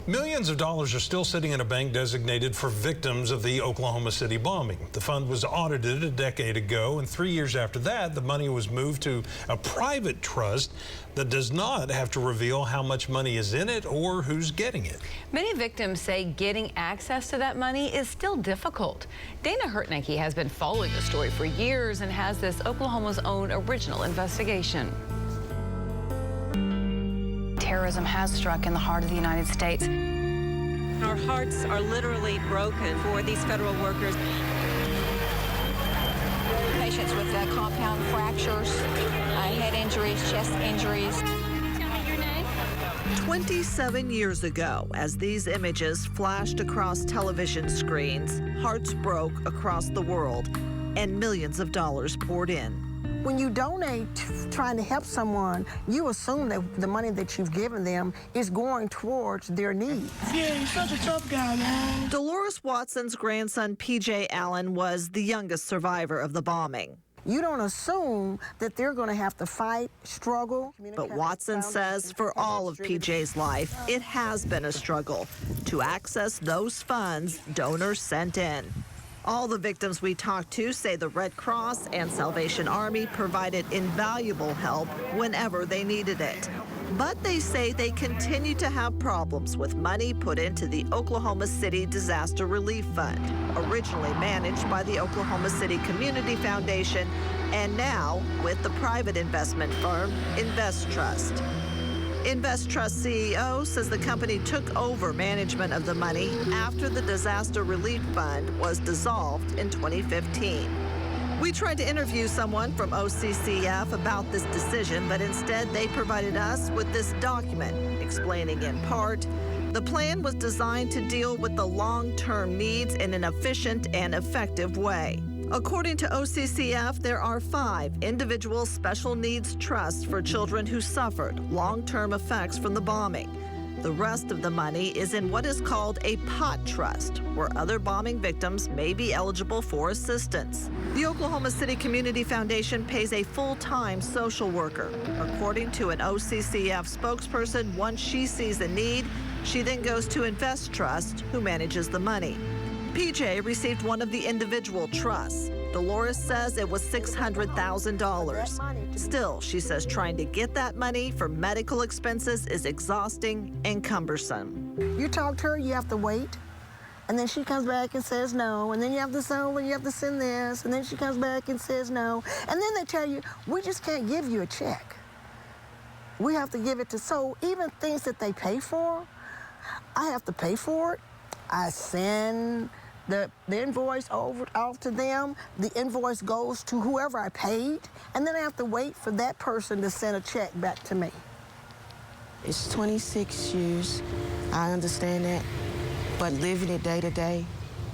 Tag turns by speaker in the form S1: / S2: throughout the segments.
S1: Millions of dollars are still sitting in a bank designated for victims of the Oklahoma City bombing. The fund was audited a decade ago, and 3 years after that, the money was moved to a private trust that does not have to reveal how much money is in it or who's getting it.
S2: Many victims say getting access to that money is still difficult. Dana Hurtnecke has been following the story for years and has this Oklahoma's own original investigation.
S3: Terrorism has struck in the heart of the United States.
S4: Our hearts are literally broken for these federal workers.
S3: Patients with compound fractures, head injuries, chest injuries.
S4: Tell me your name.
S5: 27 years ago, as these images flashed across television screens, hearts broke across the world and millions of dollars poured in.
S6: When you donate trying to help someone, you assume that the money that you've given them is going towards their needs.
S7: Yeah, he's such a tough guy, man.
S5: Dolores Watson's grandson, PJ Allen, was the youngest survivor of the bombing.
S6: You don't assume that they're going to have to fight, struggle.
S5: But Watson says for all of PJ's life, it has been a struggle to access those funds donors sent in. All the victims we talked to say the Red Cross and Salvation Army provided invaluable help whenever they needed it. But they say they continue to have problems with money put into the Oklahoma City Disaster Relief Fund, originally managed by the Oklahoma City Community Foundation, and now with the private investment firm Invest Trust. Invest Trust CEO says the company took over management of the money after the Disaster Relief Fund was dissolved in 2015. We tried to interview someone from OCCF about this decision, but instead they provided us with this document explaining in part the plan was designed to deal with the long-term needs in an efficient and effective way. According to OCCF, there are 5 individual special needs trusts for children who suffered long-term effects from the bombing. The rest of the money is in what is called a pot trust, where other bombing victims may be eligible for assistance. The Oklahoma City Community Foundation pays a full-time social worker. According to an OCCF spokesperson, once she sees a need, she then goes to Invest Trust, who manages the money. PJ received one of the individual trusts. Dolores says it was $600,000. Still, she says trying to get that money for medical expenses is exhausting and cumbersome.
S6: You talk to her, you have to wait, and then she comes back and says no, and then you have to send this, and then she comes back and says no, and then they tell you, we just can't give you a check. We have to give it to, so even things that they pay for, I have to pay for it. I send the invoice off to them. The invoice goes to whoever I paid, and then I have to wait for that person to send a check back to me.
S8: It's 26 years, I understand that, but living it day to day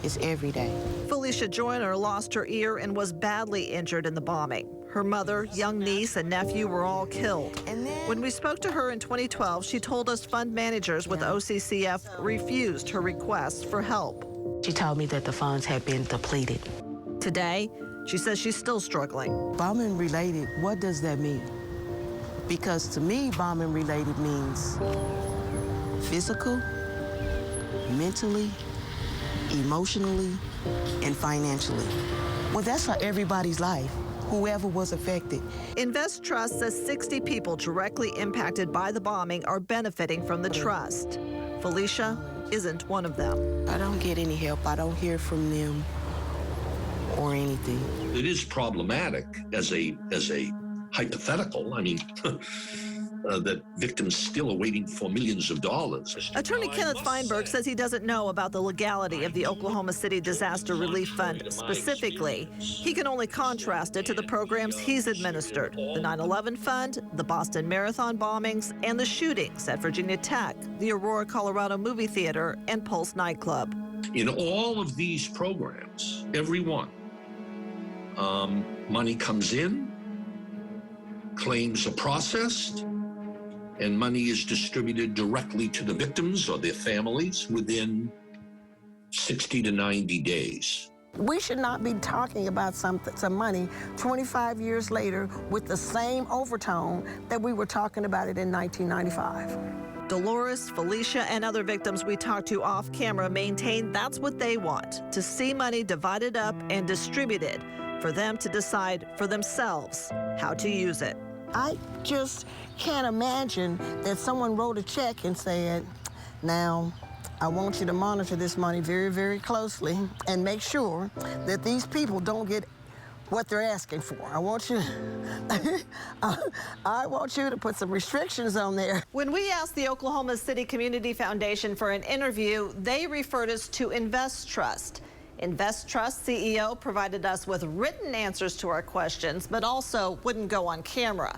S8: is every day.
S5: Felicia Joyner lost her ear and was badly injured in the bombing. Her mother, young niece, and nephew were all killed. When we spoke to her in 2012, she told us fund managers with OCCF refused her request for help.
S8: She told me that the funds had been depleted.
S5: Today, she says she's still struggling.
S8: Bombing related, what does that mean? Because to me, bombing related means physical, mentally, emotionally, and financially. Well, that's how everybody's life, whoever was affected.
S5: Invest Trust says 60 people directly impacted by the bombing are benefiting from the trust. Felicia isn't one of them.
S8: I don't get any help. I don't hear from them or anything.
S9: It is problematic as a hypothetical. I mean, that victims still are waiting for millions of dollars.
S5: Attorney Kenneth Feinberg says he doesn't know about the legality of the Oklahoma City Disaster Relief Fund specifically. He can only contrast it to the programs he's administered: the 9/11 Fund, the Boston Marathon bombings, and the shootings at Virginia Tech, the Aurora, Colorado movie theater, and Pulse nightclub.
S9: In all of these programs, every one, money comes in, claims are processed, and money is distributed directly to the victims or their families within 60 to 90 days.
S6: We should not be talking about some money 25 years later with the same overtone that we were talking about it in 1995.
S5: Dolores, Felicia, and other victims we talked to off camera maintain that's what they want, to see money divided up and distributed for them to decide for themselves how to use it.
S6: I just can't imagine that someone wrote a check and said, now, I want you to monitor this money very, very closely and make sure that these people don't get what they're asking for. I want you to put some restrictions on there.
S5: When we asked the Oklahoma City Community Foundation for an interview, they referred us to Invest Trust. Invest Trust CEO provided us with written answers to our questions, but also wouldn't go on camera.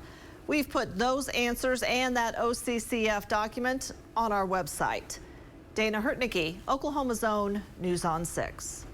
S5: We've put those answers and that OCCF document on our website. Dana Hurtnicki, Oklahoma's Own News on 6.